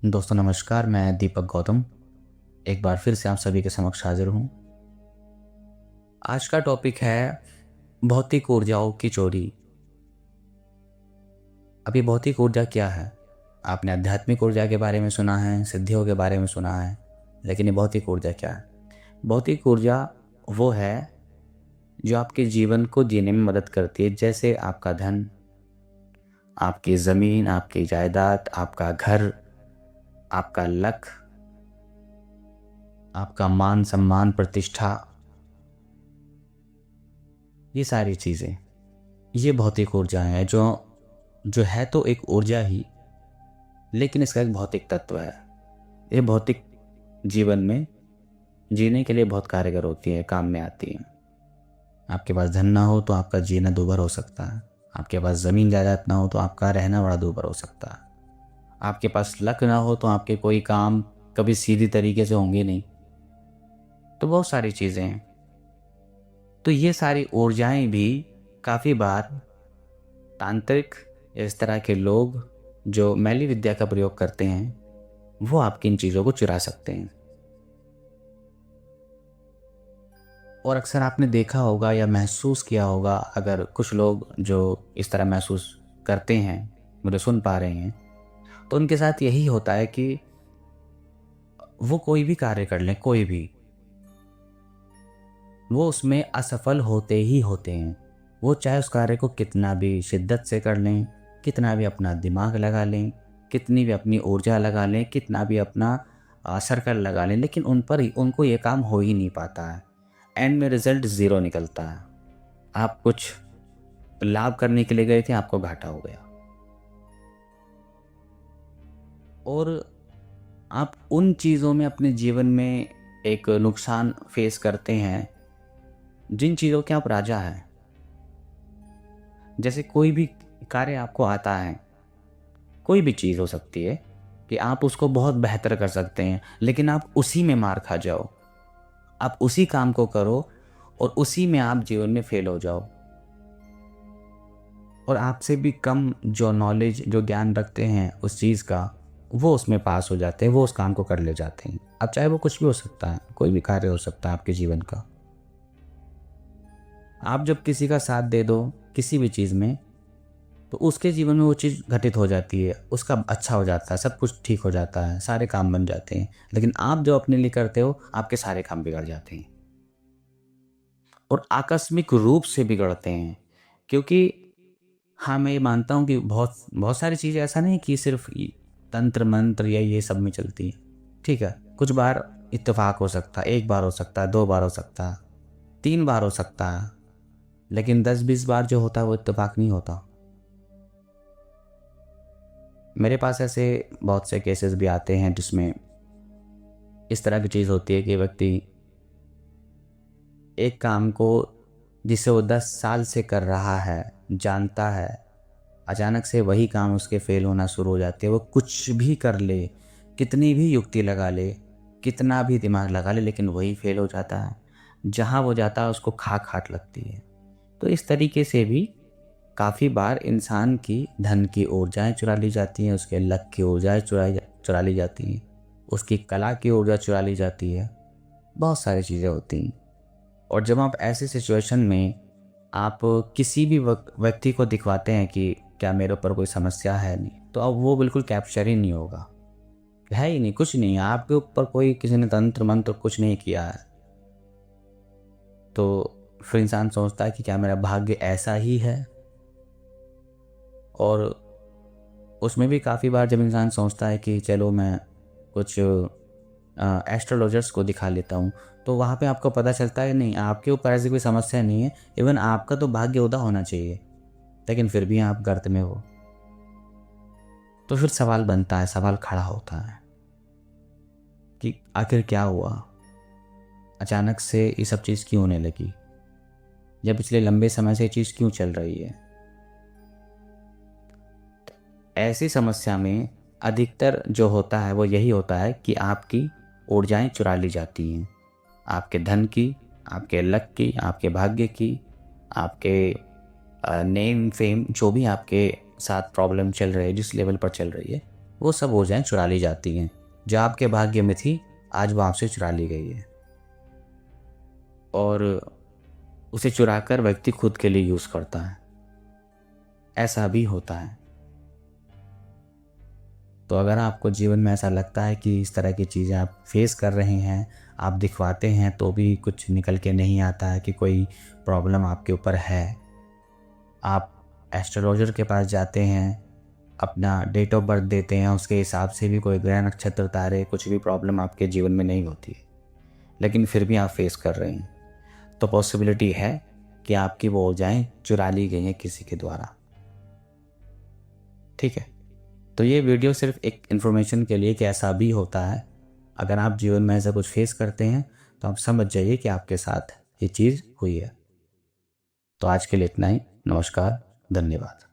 दोस्तों नमस्कार, मैं दीपक गौतम एक बार फिर से आप सभी के समक्ष हाजिर हूँ। आज का टॉपिक है भौतिक ऊर्जाओं की चोरी। अभी भौतिक ऊर्जा क्या है? आपने आध्यात्मिक ऊर्जा के बारे में सुना है, सिद्धियों के बारे में सुना है, लेकिन ये भौतिक ऊर्जा क्या है? भौतिक ऊर्जा वो है जो आपके जीवन को जीने में मदद करती है, जैसे आपका धन, आपकी ज़मीन, आपकी जायदाद, आपका घर, आपका लक, आपका मान सम्मान प्रतिष्ठा। ये सारी चीज़ें, ये भौतिक ऊर्जा है जो जो है तो एक ऊर्जा ही, लेकिन इसका एक भौतिक तत्व है। ये भौतिक जीवन में जीने के लिए बहुत कारगर होती है, काम में आती है। आपके पास धन ना हो तो आपका जीना दूभर हो सकता है। आपके पास ज़मीन जायदाद ना हो तो आपका रहना बड़ा दूभर हो सकता है। आपके पास लक ना हो तो आपके कोई काम कभी सीधी तरीके से होंगे नहीं। तो बहुत सारी चीज़ें हैं। तो ये सारी ऊर्जाएं भी काफ़ी बार तांत्रिक, इस तरह के लोग जो मैली विद्या का प्रयोग करते हैं, वो आपकी इन चीज़ों को चुरा सकते हैं। और अक्सर आपने देखा होगा या महसूस किया होगा, अगर कुछ लोग जो इस तरह महसूस करते हैं, मुझे सुन पा रहे हैं, तो उनके साथ यही होता है कि वो कोई भी कार्य कर लें, कोई भी, वो उसमें असफल होते ही होते हैं। वो चाहे उस कार्य को कितना भी शिद्दत से कर लें, कितना भी अपना दिमाग लगा लें, कितनी भी अपनी ऊर्जा लगा लें, कितना भी अपना सर्कल लगा लें, लेकिन उनको ये काम हो ही नहीं पाता है। एंड में रिजल्ट ज़ीरो निकलता है। आप कुछ लाभ करने के लिए गए थे, आपको घाटा हो गया। और आप उन चीज़ों में अपने जीवन में एक नुकसान फेस करते हैं जिन चीज़ों के आप राजा हैं। जैसे कोई भी कार्य आपको आता है, कोई भी चीज़ हो सकती है कि आप उसको बहुत बेहतर कर सकते हैं, लेकिन आप उसी में मार खा जाओ। आप उसी काम को करो और उसी में आप जीवन में फेल हो जाओ। और आपसे भी कम जो नॉलेज, जो ज्ञान रखते हैं उस चीज़ का, वो उसमें पास हो जाते हैं, वो उस काम को कर ले जाते हैं। अब चाहे वो कुछ भी हो सकता है, कोई भी कार्य हो सकता है आपके जीवन का। आप जब किसी का साथ दे दो किसी भी चीज़ में, तो उसके जीवन में वो चीज़ घटित हो जाती है, उसका अच्छा हो जाता है, सब कुछ ठीक हो जाता है, सारे काम बन जाते हैं। लेकिन आप जो अपने लिए करते हो, आपके सारे काम बिगड़ जाते हैं और आकस्मिक रूप से बिगड़ते हैं। क्योंकि हाँ, मैं ये मानता हूँ कि बहुत बहुत सारी चीज़ें ऐसा नहीं कि सिर्फ तंत्र मंत्र या ये सब में चलती है। ठीक है, कुछ बार इत्तेफाक हो सकता है, एक बार हो सकता है, दो बार हो सकता है, तीन बार हो सकता है, लेकिन 10-20 बार जो होता है वो इत्तेफाक नहीं होता। मेरे पास ऐसे बहुत से केसेस भी आते हैं जिसमें इस तरह की चीज़ होती है कि व्यक्ति एक काम को जिसे वो 10 साल से कर रहा है, जानता है, अचानक से वही काम उसके फेल होना शुरू हो जाते हैं। वो कुछ भी कर ले, कितनी भी युक्ति लगा ले, कितना भी दिमाग लगा ले, लेकिन वही फेल हो जाता है। जहाँ वो जाता है उसको खाक हाट लगती है। तो इस तरीके से भी काफ़ी बार इंसान की धन की ऊर्जाएं चुरा ली जाती हैं, उसके लक की ऊर्जाएं चुरा ली जाती हैं, उसकी कला की ऊर्जा चुरा ली जाती है। बहुत सारी चीज़ें होती हैं। और जब आप ऐसी सिचुएशन में आप किसी भी व्यक्ति को दिखवाते हैं कि क्या मेरे ऊपर कोई समस्या है नहीं, तो अब वो बिल्कुल कैप्चर ही नहीं होगा। है ही नहीं, कुछ नहीं है आपके ऊपर, कोई किसी ने तंत्र मंत्र कुछ नहीं किया है। तो फिर इंसान सोचता है कि क्या मेरा भाग्य ऐसा ही है। और उसमें भी काफ़ी बार जब इंसान सोचता है कि चलो मैं कुछ एस्ट्रोलॉजर्स को दिखा लेता हूँ, तो वहाँ पे आपको पता चलता है नहीं, आपके ऊपर ऐसी कोई समस्या नहीं है। इवन आपका तो भाग्य उदा होना चाहिए, लेकिन फिर भी आप गर्त में हो। तो फिर सवाल बनता है, सवाल खड़ा होता है कि आखिर क्या हुआ, अचानक से ये सब चीज़ क्यों होने लगी, या पिछले लंबे समय से ये चीज़ क्यों चल रही है। ऐसी समस्या में अधिकतर जो होता है वो यही होता है कि आपकी ऊर्जाएं चुरा ली जाती हैं, आपके धन की, आपके लक की, आपके भाग्य की, आपके नेम फेम, जो भी आपके साथ प्रॉब्लम चल रही है, जिस लेवल पर चल रही है, वो सब ऊर्जाएं चुरा ली जाती हैं। जो आपके भाग्य में थी आज वो आपसे चुरा ली गई है, और उसे चुराकर व्यक्ति खुद के लिए यूज़ करता है। ऐसा भी होता है। तो अगर आपको जीवन में ऐसा लगता है कि इस तरह की चीज़ें आप फेस कर रहे हैं, आप दिखवाते हैं तो भी कुछ निकल के नहीं आता है कि कोई प्रॉब्लम आपके ऊपर है, आप एस्ट्रोलॉजर के पास जाते हैं, अपना डेट ऑफ बर्थ देते हैं, उसके हिसाब से भी कोई ग्रह नक्षत्र तारे कुछ भी प्रॉब्लम आपके जीवन में नहीं होती है, लेकिन फिर भी आप फेस कर रहे हैं, तो पॉसिबिलिटी है कि आपकी वो ऊर्जाएं चुरा ली गई हैं किसी के द्वारा। ठीक है, तो ये वीडियो सिर्फ एक इन्फॉर्मेशन के लिए कि ऐसा भी होता है। अगर आप जीवन में ऐसा कुछ फेस करते हैं तो आप समझ जाइए कि आपके साथ ये चीज़ हुई है। तो आज के लिए इतना ही। नमस्कार, धन्यवाद।